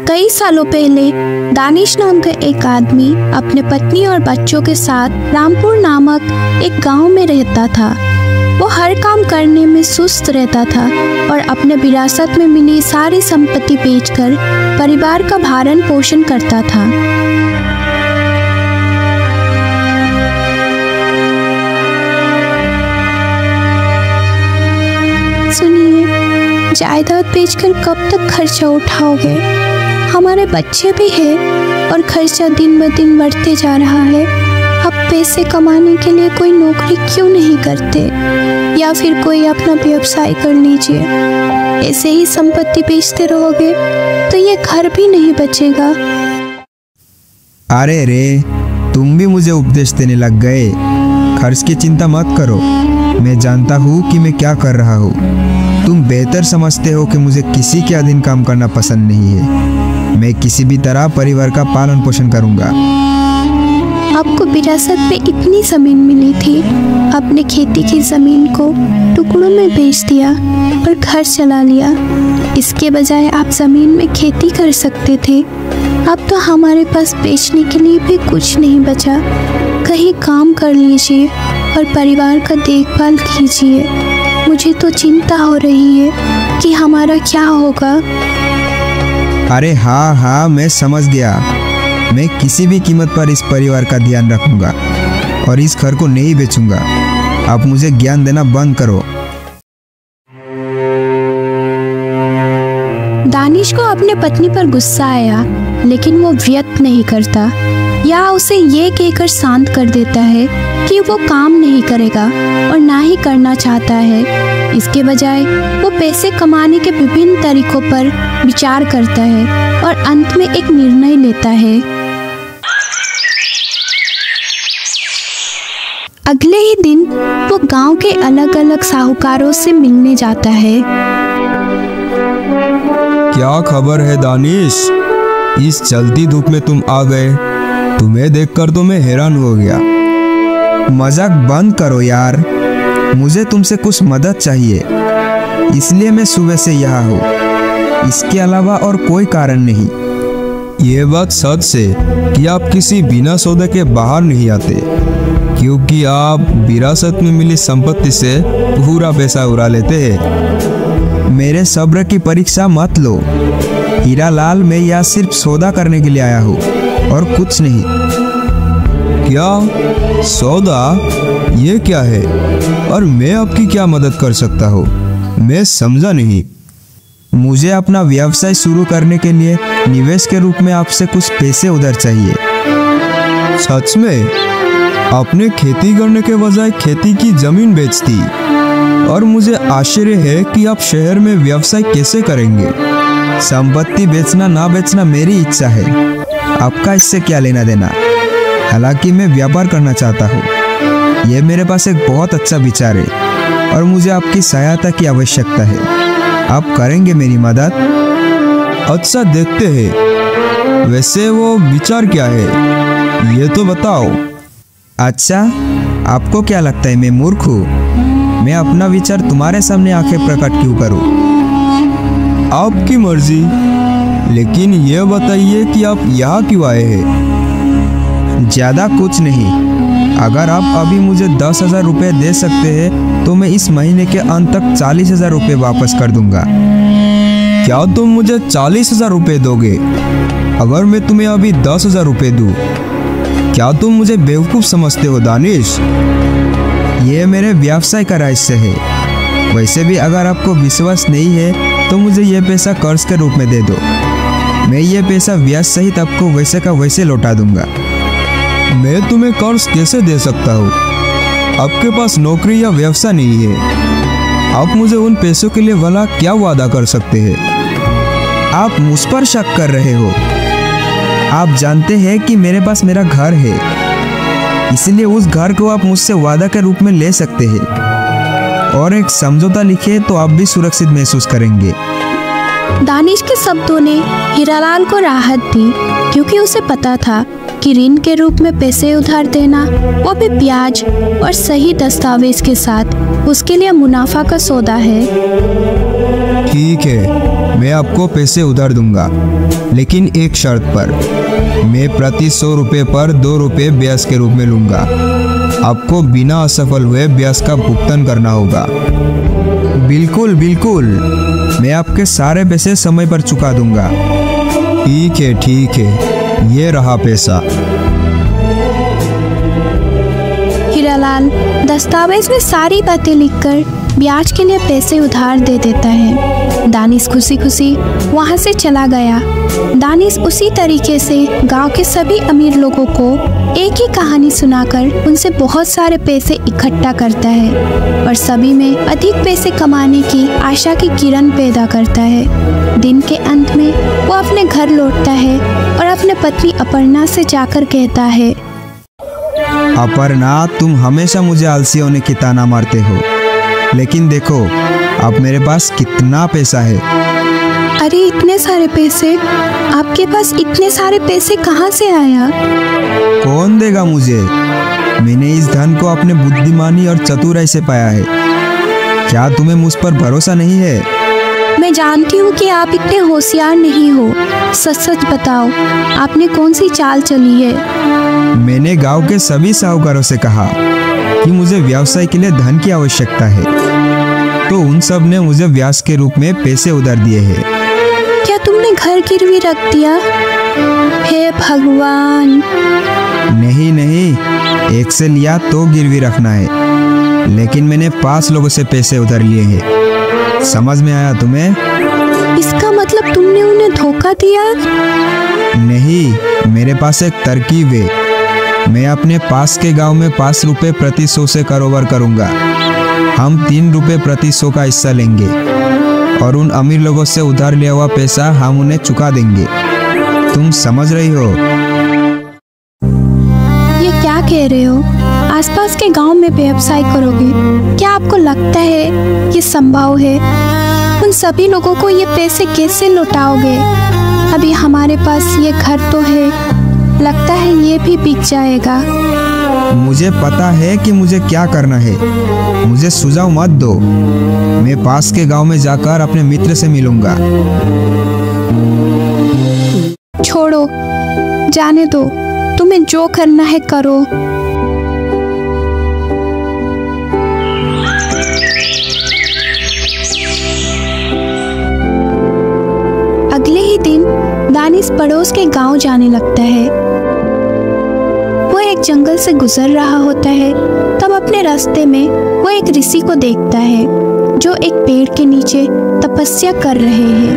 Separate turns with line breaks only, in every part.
कई सालों पहले दानिश नाम का एक आदमी अपने पत्नी और बच्चों के साथ रामपुर नामक एक गांव में रहता था। वो हर काम करने में सुस्त रहता था और अपने विरासत में मिली सारी संपत्ति बेचकर परिवार का भरण पोषण करता था। सुनिए, जायदाद बेचकर कब तक खर्चा उठाओगे? हमारे बच्चे भी हैं और खर्चा दिन ब दिन बढ़ते जा रहा है। अब पैसे कमाने के लिए कोई नौकरी क्यों नहीं करते, या फिर कोई अपना व्यवसाय कर लीजिए। ऐसे ही संपत्ति बेचते रहोगे तो ये घर भी नहीं बचेगा।
अरे रे, तुम भी मुझे उपदेश देने लग गए। खर्च की चिंता मत करो, मैं जानता हूँ कि मैं क्या कर रहा हूँ। तुम बेहतर समझते हो कि मुझे किसी के अधीन काम करना पसंद नहीं है। मैं किसी भी तरह परिवार का पालन पोषण करूँगा।
आपको विरासत में इतनी जमीन मिली थी, आपने खेती की जमीन को टुकड़ों में बेच दिया और घर चला लिया। इसके बजाय आप जमीन में खेती कर सकते थे। अब तो हमारे पास बेचने के लिए भी कुछ नहीं बचा। कहीं काम कर लीजिए और परिवार का देखभाल कीजिए। मुझे तो चिंता हो रही है कि हमारा क्या होगा।
अरे हाँ, मैं समझ गया। मैं किसी भी कीमत पर इस परिवार का ध्यान रखूंगा और इस घर को नहीं बेचूंगा। आप मुझे ज्ञान देना बंद करो।
दानिश को अपने पत्नी पर गुस्सा आया, लेकिन वो व्यक्त नहीं करता या उसे ये कहकर शांत कर देता है कि वो काम नहीं करेगा और ना ही करना चाहता है। इसके बजाय वो पैसे कमाने के विभिन्न तरीकों पर विचार करता है और अंत में एक निर्णय लेता है। अगले ही दिन वो गांव के अलग अलग साहूकारों से मिलने जाता है।
क्या खबर है दानिश? इस जल्दी धूप में तुम आ गए। तुम्हें देखकर तो मैं हैरान हो गया। मजाक बंद करो यार, मुझे तुमसे कुछ मदद चाहिए, इसलिए मैं सुबह से यहाँ हूँ। इसके अलावा और कोई कारण नहीं। ये बात सच है कि आप किसी बिना सौदे के बाहर नहीं आते, क्योंकि आप विरासत में मिली संपत्ति से पूरा पैसा उड़ा लेते हैं। मेरे सब्र की परीक्षा मत लो हीरालाल, मैं यहाँ सिर्फ सौदा करने के लिए आया हूँ और कुछ नहीं। क्या सौदा? ये क्या है और मैं आपकी क्या मदद कर सकता हूँ? मैं समझा नहीं। मुझे अपना व्यवसाय शुरू करने के लिए निवेश के रूप में आपसे कुछ पैसे उधार चाहिए। सच में? आपने खेती करने के बजाय खेती की जमीन बेच दी, और मुझे आश्चर्य है कि आप शहर में व्यवसाय कैसे करेंगे। संपत्ति बेचना ना बेचना मेरी इच्छा है, आपका इससे क्या लेना देना। हालांकि मैं व्यापार करना चाहता हूँ। यह मेरे पास एक बहुत अच्छा विचार है और मुझे आपकी सहायता की आवश्यकता है। आप करेंगे मेरी मदद? अच्छा, देखते हैं। वैसे वो विचार क्या है, ये तो बताओ। अच्छा, आपको क्या लगता है मैं मूर्ख हूँ? मैं अपना विचार तुम्हारे सामने आके प्रकट क्यों करूँ? आपकी मर्जी, लेकिन यह बताइए कि आप यहाँ क्यों आए हैं? ज़्यादा कुछ नहीं। अगर आप अभी मुझे 10,000 रुपये दे सकते हैं तो मैं इस महीने के अंत तक 40,000 रुपये वापस कर दूंगा। क्या तुम मुझे 40,000 रुपये दोगे अगर मैं तुम्हें अभी 10,000 रुपये दूँ? क्या तुम मुझे बेवकूफ़ समझते हो दानिश? ये मेरे व्यवसाय का रहस्य है। वैसे भी अगर आपको विश्वास नहीं है तो मुझे ये पैसा कर्ज के रूप में दे दो। मैं ये पैसा ब्याज सहित आपको वैसे का वैसे लौटा दूंगा। मैं तुम्हें कर्ज कैसे दे सकता हूँ? आपके पास नौकरी या व्यवसाय नहीं है। आप मुझे उन पैसों के लिए भला क्या वादा कर सकते हैं? आप मुझ पर शक कर रहे हो। आप जानते हैं कि मेरे पास मेरा घर है, इसलिए उस घर को आप मुझसे वादा के रूप में ले सकते हैं और एक समझौता लिखे तो आप भी सुरक्षित महसूस करेंगे।
दानिश के शब्दों ने हीरालाल को राहत दी, क्योंकि उसे पता था कि ऋण के रूप में पैसे उधार देना, वो भी ब्याज और सही दस्तावेज के साथ, उसके लिए मुनाफा का सौदा है।
ठीक है, मैं आपको पैसे उधार दूंगा, लेकिन एक शर्त पर। मैं प्रति 100 रुपये पर 2 रुपये ब्याज के रूप में लूंगा। आपको बिना असफल हुए ब्याज का भुगतान करना होगा। बिल्कुल बिल्कुल, मैं आपके सारे पैसे समय पर चुका दूंगा। ठीक है, ये रहा पैसा।
हीरालाल दस्तावेज में सारी बातें लिखकर ब्याज के लिए पैसे उधार दे देता है। दानिश खुशी खुशी वहाँ से चला गया। दानिश उसी तरीके से गांव के सभी अमीर लोगों को एक ही कहानी सुनाकर उनसे बहुत सारे पैसे इकट्ठा करता है और सभी में अधिक पैसे कमाने की आशा की किरण पैदा करता है। दिन के अंत में वो अपने घर लौटता है और अपने पत्नी अपर्णा से जाकर कहता है,
अपर्णा, तुम हमेशा मुझे आलसी होने की ताना मारते हो, लेकिन देखो अब मेरे पास कितना पैसा है।
अरे इतने सारे पैसे? आपके पास इतने सारे पैसे कहाँ से आया?
कौन देगा मुझे? मैंने इस धन को अपने बुद्धिमानी और चतुराई से पाया है। क्या तुम्हें मुझ पर भरोसा नहीं है?
मैं जानती हूँ कि आप इतने होशियार नहीं हो। सच सच बताओ, आपने कौन सी चाल चली है?
मैंने गांव के सभी साहूकारों से कहा कि मुझे व्यवसाय के लिए धन की आवश्यकता है, तो उन सब ने मुझे ब्याज के रूप में पैसे उधार दिए हैं।
क्या तुमने घर गिरवी रख दिया? हे भगवान!
नहीं, एक से लिया तो गिरवी रखना है, लेकिन मैंने 5 लोगों से पैसे उधार लिए हैं। समझ में आया तुम्हें?
इसका मतलब तुमने उन्हें धोखा दिया?
नहीं, मेरे पास एक तरकीब है। मैं अपने पास के गांव में 5 रुपये प्रति 100 से कारोबार करूंगा। हम 3 रुपये प्रति 100 का हिस्सा लेंगे और उन अमीर लोगों से उधार लिया हुआ पैसा हम उन्हें चुका देंगे। तुम समझ रही हो?
ये क्या कह रहे हो? आसपास के गांव में व्यवसाय करोगे? क्या आपको लगता है ये संभव है? उन सभी लोगों को ये पैसे कैसे लौटाओगे? अभी हमारे पास ये घर तो है, लगता है ये भी बिक जाएगा।
मुझे पता है कि मुझे क्या करना है। मुझे सुझाव मत दो। मैं पास के गांव में जाकर अपने मित्र से मिलूंगा।
छोड़ो, जाने दो। तुम्हें जो करना है करो। अगले ही दिन दानिश पड़ोस के गांव जाने लगता है। वो एक जंगल से गुजर रहा होता है, तब अपने रास्ते में वो एक ऋषि को देखता है जो एक पेड़ के नीचे तपस्या कर रहे हैं।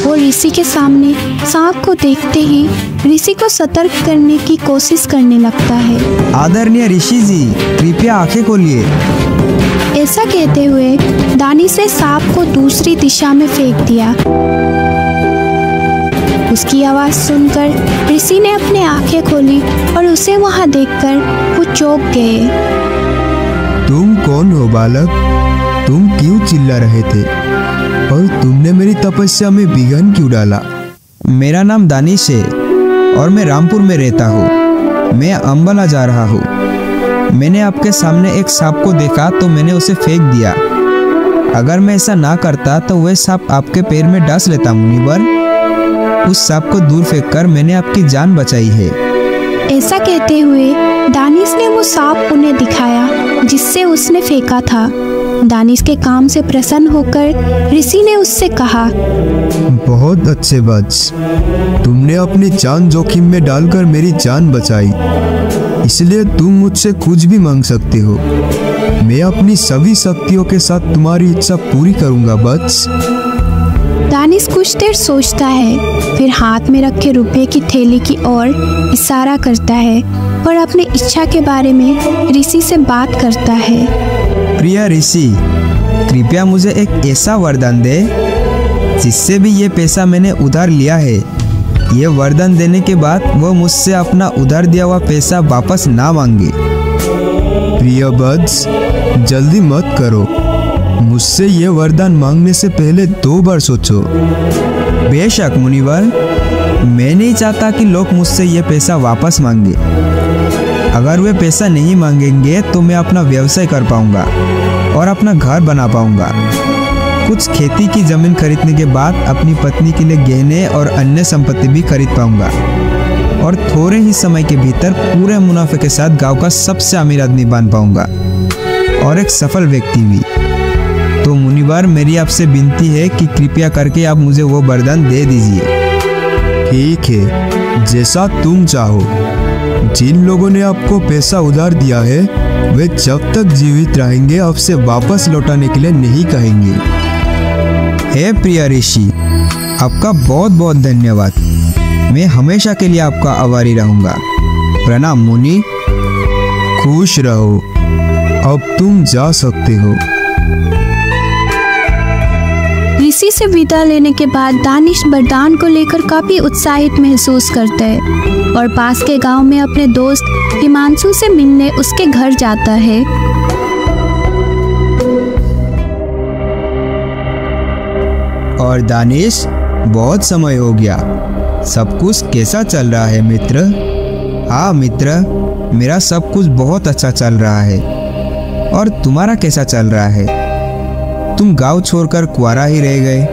वो ऋषि के सामने सांप को देखते ही ऋषि को सतर्क करने की कोशिश करने लगता है।
आदरणीय ऋषि जी, कृपया आंखें खोलिए।
ऐसा कहते हुए दानिश ने सांप को दूसरी दिशा में फेंक दिया। उसकी आवाज सुनकर ऋषि ने अपनी आंखें खोली और उसे वहां देखकर वो चौंक गए।
तुम कौन हो बालक? तुम क्यों चिल्ला रहे थे और तुमने मेरी तपस्या में विघ्न क्यों डाला? मेरा नाम दानिश है और मैं रामपुर में रहता हूँ। मैं अंबाला जा रहा हूँ। मैंने आपके सामने एक सांप को देखा तो मैंने उसे फेंक दिया। अगर मैं ऐसा ना करता तो वह सांप आपके पैर में डस लेता मुनिवर। उस सांप को दूर फेंककर मैंने आपकी जान बचाई है।
ऐसा कहते हुए दानिश ने वो सांप उन्हें दिखाया जिससे उसने फेंका था। दानिश के काम से प्रसन्न होकर ऋषि ने उससे कहा,
बहुत अच्छे बच्च, तुमने अपनी जान जोखिम में डालकर मेरी जान बचाई, इसलिए तुम मुझसे कुछ भी मांग सकते हो। मैं अपनी सभी शक्तियों के साथ तुम्हारी इच्छा पूरी करूंगा बच्च।
दानिश कुछ देर सोचता है, फिर हाथ में रखे रुपए की थैली की ओर इशारा करता है और अपनी इच्छा के बारे में ऋषि से बात करता है।
प्रिय ऋषि, कृपया मुझे एक ऐसा वरदान दे जिससे भी ये पैसा मैंने उधार लिया है, ये वरदान देने के बाद वो मुझसे अपना उधार दिया हुआ पैसा वापस ना मांगे। प्रिय बद्स, जल्दी मत करो। मुझसे ये वरदान मांगने से पहले 2 बार सोचो। बेशक मुनिवर, मैं नहीं चाहता कि लोग मुझसे ये पैसा वापस मांगे। अगर वे पैसा नहीं मांगेंगे तो मैं अपना व्यवसाय कर पाऊंगा और अपना घर बना पाऊंगा। कुछ खेती की जमीन खरीदने के बाद अपनी पत्नी के लिए गहने और अन्य संपत्ति भी खरीद पाऊंगा और थोड़े ही समय के भीतर पूरे मुनाफे के साथ गांव का सबसे अमीर आदमी बन पाऊंगा और एक सफल व्यक्ति भी। तो मुनिवर, मेरी आपसे विनती है कि कृपया करके आप मुझे वो वरदान दे दीजिए।
ठीक है, जैसा तुम चाहो। जिन लोगों ने आपको पैसा उधार दिया है वे जब तक जीवित रहेंगे आपसे वापस लौटाने के लिए नहीं कहेंगे।
हे प्रिय ऋषि, आपका बहुत बहुत धन्यवाद। मैं हमेशा के लिए आपका आभारी रहूंगा। प्रणाम मुनि।
खुश रहो, अब तुम जा सकते हो।
ऋषि से विदा लेने के बाद दानिश वरदान को लेकर काफी उत्साहित महसूस करता है और पास के गांव में अपने दोस्त हिमांशु से मिलने उसके घर जाता है।
और दानिश, बहुत समय हो गया, सब कुछ कैसा चल रहा है मित्र? हाँ मित्र, मेरा सब कुछ बहुत अच्छा चल रहा है। और तुम्हारा कैसा चल रहा है? तुम गांव छोड़कर कुंवारा ही रह गए,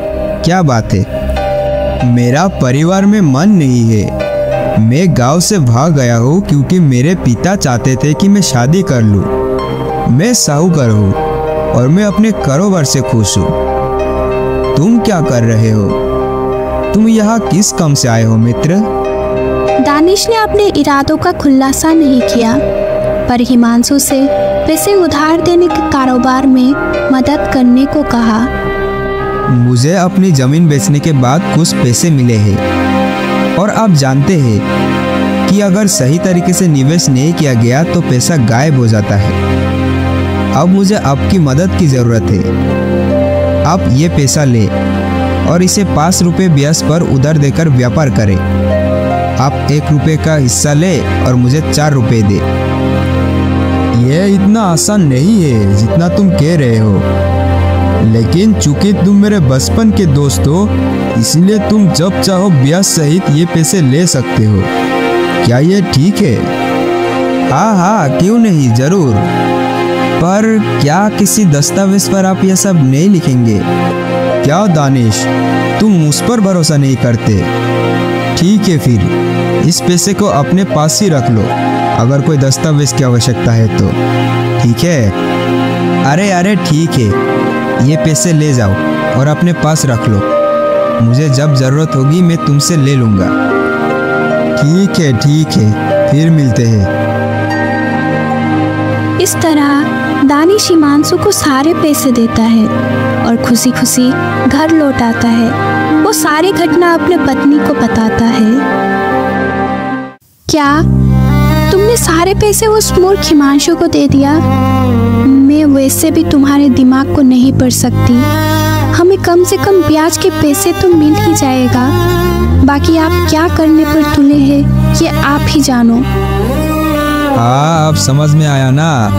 क्या बात है? मेरा परिवार में मन नहीं है। मैं गांव से भाग गया हूँ क्योंकि मेरे पिता चाहते थे कि मैं शादी कर लूँ। मैं साहूकार हूँ और मैं अपने कारोबार से खुश हूँ। तुम क्या कर रहे हो? तुम यहाँ किस काम से आए हो मित्र?
दानिश ने अपने इरादों का खुलासा नहीं किया, पर हिमांशु से पैसे उधार देने के कारोबार में मदद करने को कहा।
मुझे अपनी जमीन बेचने के बाद कुछ पैसे मिले हैं और आप जानते हैं कि अगर सही तरीके से निवेश नहीं किया गया तो पैसा गायब हो जाता है। अब मुझे आपकी मदद की ज़रूरत है। आप ये पैसा ले और इसे 5 रुपये ब्याज पर उधार देकर व्यापार करें। आप 1 रुपये का हिस्सा ले और मुझे 4 रुपये दे।
यह इतना आसान नहीं है जितना तुम कह रहे हो, लेकिन चूंकि तुम मेरे बचपन के दोस्त हो इसलिए तुम जब चाहो ब्याज सहित ये पैसे ले सकते हो। क्या ये ठीक है?
हाँ हाँ, क्यों नहीं, जरूर। पर क्या किसी दस्तावेज पर आप यह सब नहीं लिखेंगे?
क्या दानिश,
तुम मुझ पर भरोसा नहीं करते?
ठीक है, फिर इस पैसे को अपने पास ही रख लो, अगर कोई दस्तावेज की आवश्यकता है तो।
ठीक है? अरे ठीक है, ये पैसे ले जाओ और अपने पास रख लो। मुझे जब जरूरत होगी मैं तुमसे ले लूँगा।
ठीक है, फिर मिलते हैं।
इस तरह दानिश हिमांशु को सारे पैसे देता है और खुशी खुशी घर लौट आता है। वो सारी घटना अपने पत्नी को बताता है। क्या तुमने सारे पैसे उस मूर्ख हिमांशु को दे दिया? मैं वैसे भी तुम्हारे दिमाग को नहीं पढ़ सकती। हमें कम से कम ब्याज के पैसे तो मिल ही जाएगा। बाकी आप क्या करने पर तुले हैं ये आप ही जानो।
हाँ, अब समझ में आया ना।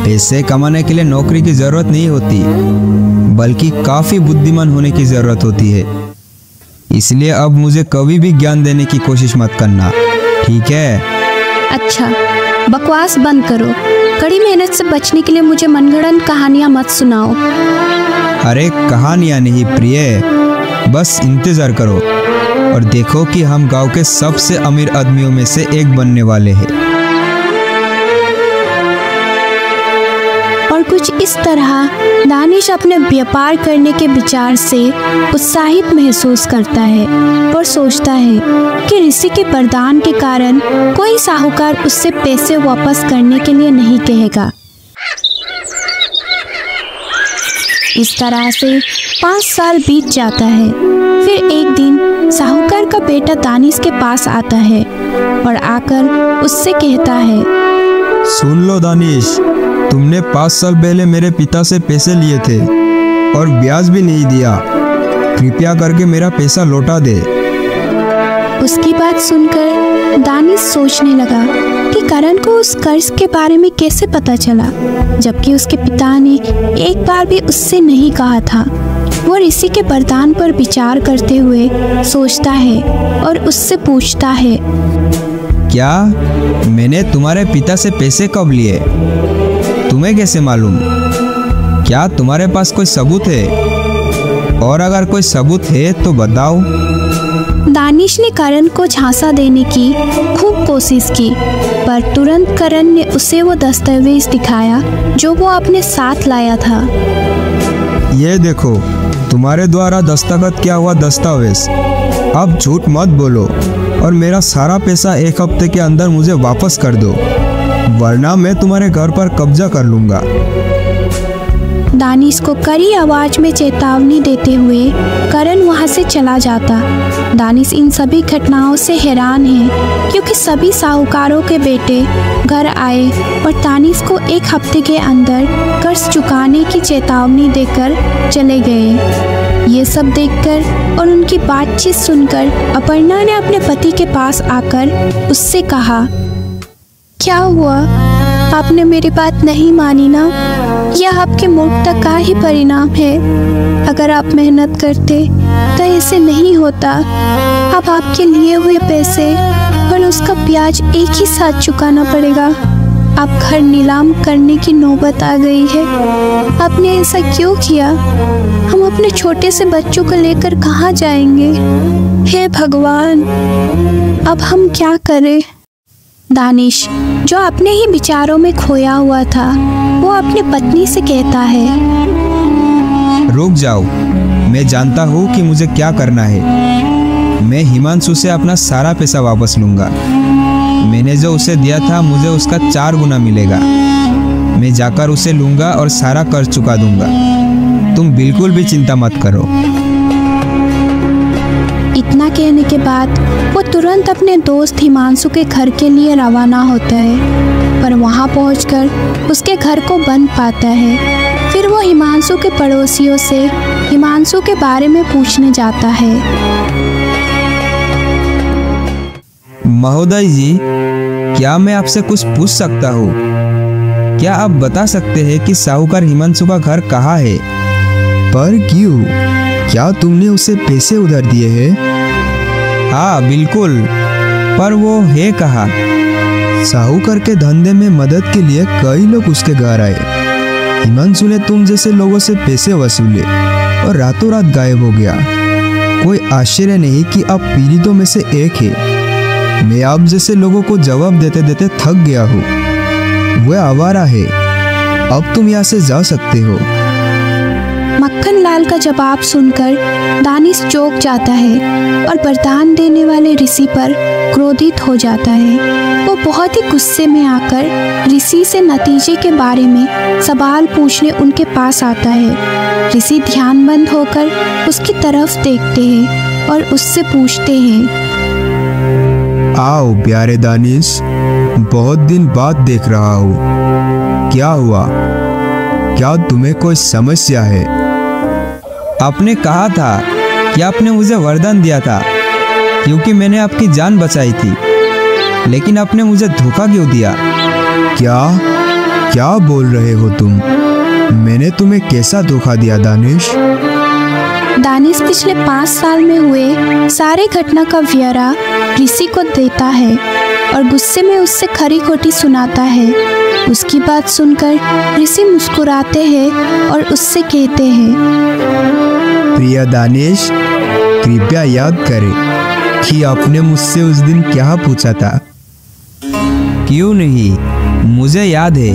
पैसे कमाने के लिए नौकरी की जरूरत नहीं होती, बल्कि काफी बुद्धिमान होने की जरूरत होती है। इसलिए अब मुझे कभी भी ज्ञान देने की कोशिश मत करना, ठीक है?
अच्छा, बकवास बंद करो। कड़ी मेहनत से बचने के लिए मुझे मनगढ़ंत कहानियाँ मत सुनाओ।
अरे कहानियाँ नहीं प्रिय, बस इंतजार करो और देखो कि हम गांव के सबसे अमीर आदमियों में से एक बनने वाले हैं।
और कुछ इस तरह दानिश अपने व्यापार करने के विचार से उत्साहित महसूस करता है और सोचता है कि ऋषि के वरदान के कारण कोई साहूकार उससे पैसे वापस करने के लिए नहीं कहेगा। इस तरह से 5 साल बीत जाता है। फिर एक दिन साहूकार का बेटा दानिश के पास आता है और आकर उससे कहता है,
सुन लो दानिश, तुमने 5 साल पहले मेरे पिता से पैसे लिए थे और ब्याज भी नहीं दिया। कृपया करके मेरा पैसा लौटा दे।
उसकी बात सुनकर दानिश सोचने लगा कि करण को उस कर्ज के बारे में कैसे पता चला, जबकि उसके पिता ने एक बार भी उससे नहीं कहा था। वो ऋषि के वरदान पर विचार करते हुए सोचता है और उससे पूछता है,
क्या? मैंने तुम्हारे पिता से पैसे कब लिए? तुम्हें कैसे मालूम? क्या तुम्हारे पास कोई सबूत है? और अगर कोई सबूत है तो बताओ।
दानिश ने करण को झांसा देने की खूब कोशिश की, पर तुरंत करण ने उसे वो दस्तावेज दिखाया जो वो अपने साथ लाया था।
ये देखो, तुम्हारे द्वारा दस्तखत किया हुआ दस्तावेज। अब झूठ मत बोलो और मेरा सारा पैसा 1 हफ्ते के अंदर मुझे वापस कर दो, वरना मैं तुम्हारे घर पर कब्जा कर लूंगा।
दानिश को कड़ी आवाज में चेतावनी देते हुए करण वहां से चला जाता। दानिश इन सभी घटनाओं से हैरान है, क्योंकि सभी साहूकारों के बेटे घर आए और दानिश को 1 हफ्ते के अंदर कर्ज चुकाने की चेतावनी देकर चले गए। ये सब देखकर और उनकी बातचीत सुनकर अपर्णा ने अपने पति के पास आकर उससे कहा, क्या हुआ? आपने मेरी बात नहीं मानी ना? यह आपके मूर्खता का ही परिणाम है। अगर आप मेहनत करते तो ऐसे नहीं होता। अब आपके लिए हुए पैसे और उसका ब्याज एक ही साथ चुकाना पड़ेगा। आप घर नीलाम करने की नौबत आ गई है। आपने ऐसा क्यों किया? हम अपने छोटे से बच्चों को लेकर कहाँ जाएंगे? हे भगवान, अब हम क्या करें? दानिश, जो अपने ही विचारों में खोया हुआ था, वो अपनी पत्नी से कहता है,
रुक जाओ, मैं जानता हूँ कि मुझे क्या करना है। मैं हिमांशु से अपना सारा पैसा वापस लूँगा। मैंने जो उसे दिया था, मुझे उसका 4 गुना मिलेगा। मैं जाकर उसे लूँगा और सारा कर्ज चुका दूँगा। तुम बिल्कुल भी चिंता मत करो।
इतना कहने के बाद वो तुरंत अपने दोस्त हिमांशु के घर के लिए रवाना होता है, पर वहाँ पहुंचकर उसके घर को बंद पाता है। फिर वो हिमांशु के पड़ोसियों से हिमांशु के बारे में पूछने जाता है।
महोदय जी, क्या मैं आपसे कुछ पूछ सकता हूँ? क्या आप बता सकते हैं कि साहूकार हिमांशु का घर कहाँ है?
पर क्यों? क्या तुमने उसे पैसे उधार दिए हैं?
हाँ बिल्कुल, पर वो है कहाँ?
साहूकार के धंधे में मदद के लिए कई लोग उसके घर आए। हिमांशु ने तुम जैसे लोगों से पैसे वसूले और रातों रात गायब हो गया। कोई आश्चर्य नहीं कि आप पीड़ितों में से एक है। मैं आप जैसे लोगों को जवाब देते देते थक गया हूँ। वह आवारा है। अब तुम यहाँ से जा सकते हो।
मक्खन लाल का जवाब सुनकर दानिश चौंक जाता है और वरदान देने वाले ऋषि पर क्रोधित हो जाता है। वो बहुत ही गुस्से में आकर ऋषि से नतीजे के बारे में सवाल पूछने उनके पास आता है। ऋषि ध्यानबंद होकर उसकी तरफ देखते हैं और उससे पूछते हैं,
आओ प्यारे दानिश, बहुत दिन बाद देख रहा हूँ। क्या हुआ? क्या तुम्हें कोई समस्या है?
आपने कहा था कि आपने मुझे वरदान दिया था क्योंकि मैंने आपकी जान बचाई थी, लेकिन आपने मुझे धोखा क्यों दिया?
क्या बोल रहे हो तुम? मैंने तुम्हें कैसा धोखा दिया दानिश?
दानिश पिछले 5 साल में हुए सारे घटना का ब्यौरा ऋषि को देता है और गुस्से में उससे खरी खोटी सुनाता है। उसकी बात सुनकर ऋषि मुस्कुराते हैं और उससे कहते हैं,
प्रिय दानिश, कृपया याद करें कि आपने मुझसे उस दिन क्या पूछा था।
क्यों नहीं, मुझे याद है।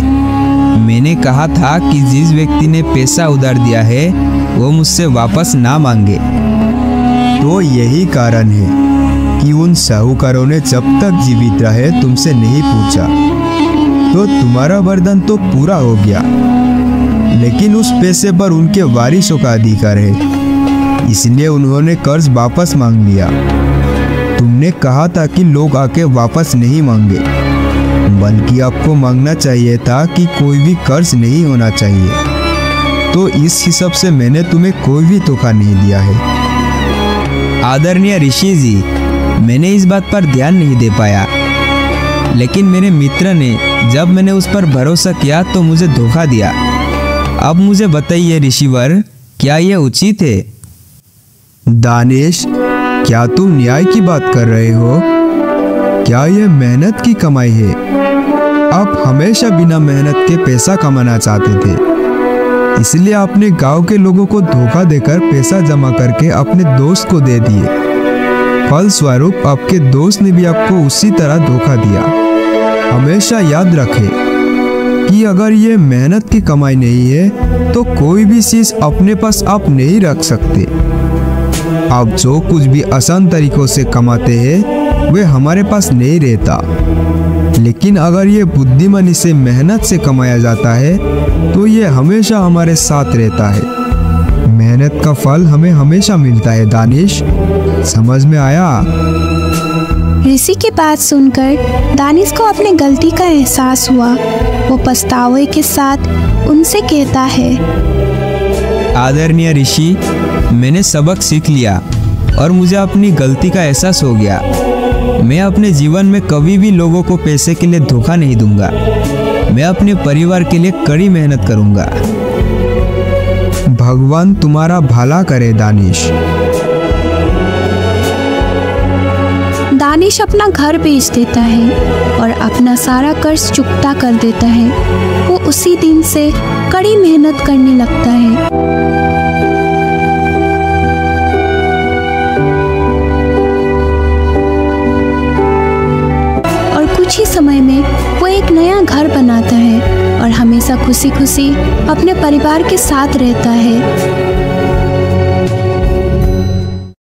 मैंने कहा था कि जिस व्यक्ति ने पैसा उधार दिया है वो मुझसे वापस ना मांगे।
तो यही कारण है कि उन साहूकारों ने जब तक जीवित रहे तुमसे नहीं पूछा। तो तुम्हारा वरदान तो पूरा हो गया, लेकिन उस पैसे पर उनके वारिसों का अधिकार है, इसलिए उन्होंने कर्ज वापस मांग लिया। तुमने कहा था कि लोग आके वापस नहीं मांगे, बल्कि आपको मांगना चाहिए था कि कोई भी कर्ज नहीं होना चाहिए। तो इस हिसाब से मैंने तुम्हें कोई भी धोखा नहीं दिया है।
आदरणीय ऋषि जी, मैंने इस बात पर ध्यान नहीं दे पाया, लेकिन मेरे मित्र ने जब मैंने उस पर भरोसा किया तो मुझे धोखा दिया। अब मुझे बताइए ऋषिवर, क्या यह उचित है?
दानिश, क्या तुम न्याय की बात कर रहे हो?
क्या ये मेहनत की कमाई है? आप हमेशा बिना मेहनत के पैसा कमाना चाहते थे, इसलिए आपने गांव के लोगों को धोखा देकर पैसा जमा करके अपने दोस्त को दे दिए। फलस्वरूप आपके दोस्त ने भी आपको उसी तरह धोखा दिया। हमेशा याद रखें कि अगर ये मेहनत की कमाई नहीं है तो कोई भी चीज अपने पास आप नहीं रख सकते। आप जो कुछ भी आसान तरीकों से कमाते हैं वे हमारे पास नहीं रहता, लेकिन अगर ये बुद्धिमानी से मेहनत से कमाया जाता है तो ये हमेशा हमारे साथ रहता है। मेहनत का फल हमें हमेशा मिलता है दानिश, समझ में आया?
ऋषि की बात सुनकर दानिश को अपनी गलती का एहसास हुआ। वो पछतावे के साथ उनसे कहता है,
आदरणीय ऋषि, मैंने सबक सीख लिया और मुझे अपनी गलती का एहसास हो गया। मैं अपने जीवन में कभी भी लोगों को पैसे के लिए धोखा नहीं दूंगा। मैं अपने परिवार के लिए कड़ी मेहनत करूंगा। भगवान तुम्हारा भला करे दानिश।
दानिश अपना घर बेच देता है और अपना सारा कर्ज चुकता कर देता है। वो उसी दिन से कड़ी मेहनत करने लगता है। और कुछ ही समय में वो एक नया घर बनाता है और हमेशा खुशी खुशी अपने परिवार के साथ रहता है।